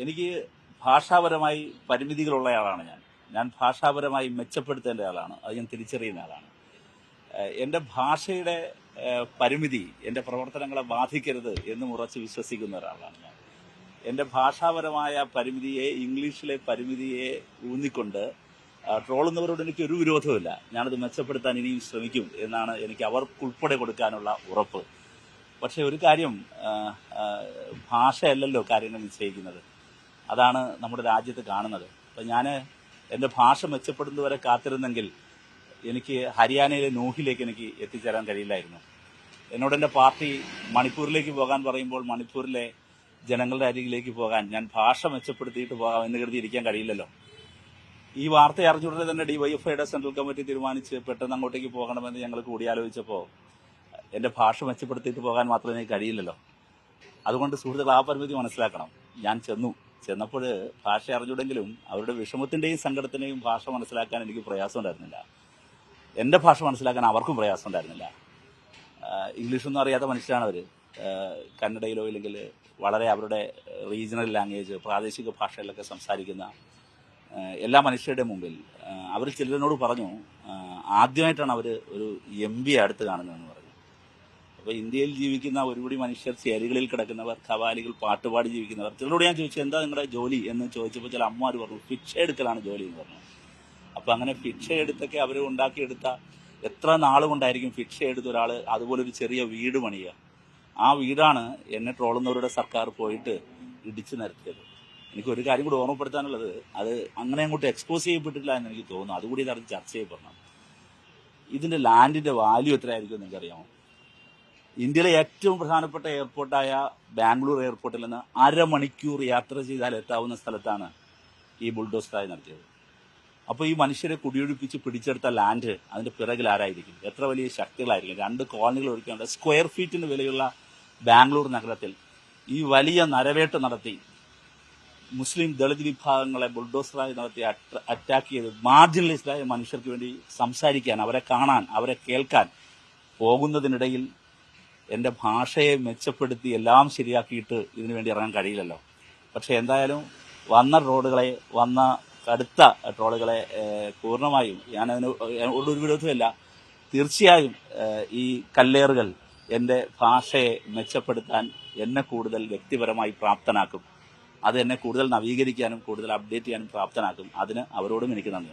എനിക്ക് ഭാഷാപരമായി പരിമിതികളുള്ളയാളാണ് ഞാൻ ഭാഷാപരമായി മെച്ചപ്പെടുത്തേണ്ട ആളാണ്. അത് ഞാൻ തിരിച്ചറിയുന്ന ആളാണ്. എൻ്റെ ഭാഷയുടെ പരിമിതി എൻ്റെ പ്രവർത്തനങ്ങളെ ബാധിക്കരുത് എന്ന് ഉറച്ച് വിശ്വസിക്കുന്ന ഒരാളാണ് ഞാൻ. എൻ്റെ ഭാഷാപരമായ പരിമിതിയെ, ഇംഗ്ലീഷിലെ പരിമിതിയെ ഊന്നിക്കൊണ്ട് ട്രോളുന്നവരോട് എനിക്ക് ഒരു വിരോധവുമില്ല. ഞാനത് മെച്ചപ്പെടുത്താൻ ഇനിയും ശ്രമിക്കും എന്നാണ് എനിക്ക് അവർക്കുൾപ്പെടെ കൊടുക്കാനുള്ള ഉറപ്പ്. പക്ഷെ ഒരു കാര്യം, ഭാഷയല്ലല്ലോ കാര്യങ്ങൾ നിശ്ചയിക്കുന്നത്. അതാണ് നമ്മുടെ രാജ്യത്ത് കാണുന്നത്. അപ്പം ഞാൻ എൻ്റെ ഭാഷ മെച്ചപ്പെടുന്നതുവരെ കാത്തിരുന്നെങ്കിൽ എനിക്ക് ഹരിയാനയിലെ നോഹിലേക്ക് എനിക്ക് എത്തിച്ചേരാൻ കഴിയില്ലായിരുന്നു. എന്നോട് എൻ്റെ പാർട്ടി മണിപ്പൂരിലേക്ക് പോകാൻ പറയുമ്പോൾ മണിപ്പൂരിലെ ജനങ്ങളുടെ അരികിലേക്ക് പോകാൻ ഞാൻ ഭാഷ മെച്ചപ്പെടുത്തിയിട്ട് പോകാം എന്ന് കരുതി ഇരിക്കാൻ കഴിയില്ലല്ലോ. ഈ വാർത്ത അറിഞ്ഞുടനെ തന്നെ ഡിവൈഎഫ്ഐയുടെ സെൻട്രൽ കമ്മിറ്റി തീരുമാനിച്ച് പെട്ടെന്ന് അങ്ങോട്ടേക്ക് പോകണമെന്ന് ഞങ്ങൾ കൂടിയാലോചിച്ചപ്പോൾ എൻ്റെ ഭാഷ മെച്ചപ്പെടുത്തിയിട്ട് പോകാൻ മാത്രമേ എനിക്ക് കഴിയില്ലല്ലോ. അതുകൊണ്ട് സുഹൃത്തുക്കൾ, ആ പരിമിതി മനസ്സിലാക്കണം. ഞാൻ ചെന്നപ്പോൾ ഭാഷ അറിഞ്ഞുണ്ടെങ്കിലും അവരുടെ വിഷമത്തിൻ്റെയും സങ്കടത്തിൻ്റെയും ഭാഷ മനസ്സിലാക്കാൻ എനിക്ക് പ്രയാസം ഉണ്ടായിരുന്നില്ല. എൻ്റെ ഭാഷ മനസ്സിലാക്കാൻ അവർക്കും പ്രയാസം ഉണ്ടായിരുന്നില്ല. ഇംഗ്ലീഷൊന്നും അറിയാത്ത മനുഷ്യരാണ് അവർ. കന്നഡയിലോ ഇല്ലെങ്കിൽ വളരെ അവരുടെ റീജിയണൽ ലാംഗ്വേജ്, പ്രാദേശിക ഭാഷകളിലൊക്കെ സംസാരിക്കുന്ന എല്ലാ മനുഷ്യരുടെ മുമ്പിൽ അവർ ചിലരോട് പറഞ്ഞു, ആദ്യമായിട്ടാണ് അവർ ഒരു MP അടുത്ത് കാണുന്നതെന്ന് പറഞ്ഞു. അപ്പോൾ ഇന്ത്യയിൽ ജീവിക്കുന്ന ഒരുപടി മനുഷ്യർ, ചേരികളിൽ കിടക്കുന്നവർ, ഖവാലികൾ, പാട്ടുപാടി ജീവിക്കുന്നവർ, ചിലരോട് ഞാൻ ചോദിച്ചു, എന്താ നിങ്ങളുടെ ജോലി എന്ന് ചോദിച്ചപ്പോൾ ചില അമ്മമാർ പറഞ്ഞു, ഭിക്ഷ എടുക്കലാണ് ജോലി എന്ന് പറഞ്ഞു. അപ്പോൾ അങ്ങനെ ഭിക്ഷ എടുത്തൊക്കെ അവർ ഉണ്ടാക്കിയെടുത്ത, എത്ര നാളുകൊണ്ടായിരിക്കും ഭിക്ഷ എടുത്ത ഒരാൾ അതുപോലൊരു ചെറിയ വീട് പണിയുക. ആ വീടാണ് എന്നെ ട്രോളുന്നവരുടെ സർക്കാർ പോയിട്ട് ഇടിച്ചു നിരത്തിയത്. എനിക്കൊരു കാര്യം കൂടി ഓർമ്മപ്പെടുത്താനുള്ളത്, അത് അങ്ങനെ അങ്ങോട്ട് എക്സ്പോസ് ചെയ്യപ്പെട്ടിട്ടില്ല എന്ന് എനിക്ക് തോന്നുന്നു. അതുകൂടി ഇതറിഞ്ഞ് ചർച്ച ചെയ്യപ്പെടണം. ഇതിൻ്റെ ലാൻഡിൻ്റെ വാല്യൂ എത്രയായിരിക്കും എന്ന് എനിക്കറിയാമോ? ഇന്ത്യയിലെ ഏറ്റവും പ്രധാനപ്പെട്ട എയർപോർട്ടായ ബാംഗ്ലൂർ എയർപോർട്ടിൽ നിന്ന് അരമണിക്കൂർ യാത്ര ചെയ്താൽ എത്താവുന്ന സ്ഥലത്താണ് ഈ ബുൾഡോസറായി നടത്തിയത്. അപ്പോൾ ഈ മനുഷ്യരെ കുടിയൊഴിപ്പിച്ച് പിടിച്ചെടുത്ത ലാൻഡ് അതിൻ്റെ പിറകിൽ ആരായിരിക്കും? എത്ര വലിയ ശക്തികളായിരിക്കും? 2 കോളനികൾ ഒരുക്കേണ്ട സ്ക്വയർ ഫീറ്റിന് വിലയുള്ള ബാംഗ്ലൂർ നഗരത്തിൽ ഈ വലിയ നരവേട്ട നടത്തി മുസ്ലിം ദളിത് വിഭാഗങ്ങളെ ബുൾഡോസറായി നടത്തി അറ്റാക്ക് ചെയ്ത് മാർജിനലൈസ്ഡായ മനുഷ്യർക്ക് വേണ്ടി സംസാരിക്കാൻ, അവരെ കാണാൻ, അവരെ കേൾക്കാൻ പോകുന്നതിനിടയിൽ എൻ്റെ ഭാഷയെ മെച്ചപ്പെടുത്തി എല്ലാം ശരിയാക്കിയിട്ട് ഇതിനു വേണ്ടി ഇറങ്ങാൻ കഴിയില്ലല്ലോ. പക്ഷെ എന്തായാലും വന്ന കടുത്ത ട്രോളുകളെ പൂർണ്ണമായും ഞാനതിന് ഒരു വിരോധമില്ല. തീർച്ചയായും ഈ കല്ലേറുകൾ എൻ്റെ ഭാഷയെ മെച്ചപ്പെടുത്താൻ എന്നെ കൂടുതൽ വ്യക്തിപരമായി പ്രാപ്തനാക്കും. അത് എന്നെ കൂടുതൽ നവീകരിക്കാനും കൂടുതൽ അപ്ഡേറ്റ് ചെയ്യാനും പ്രാപ്തനാക്കും. അതിന് അവരോടും എനിക്ക് നന്ദിയുണ്ട്.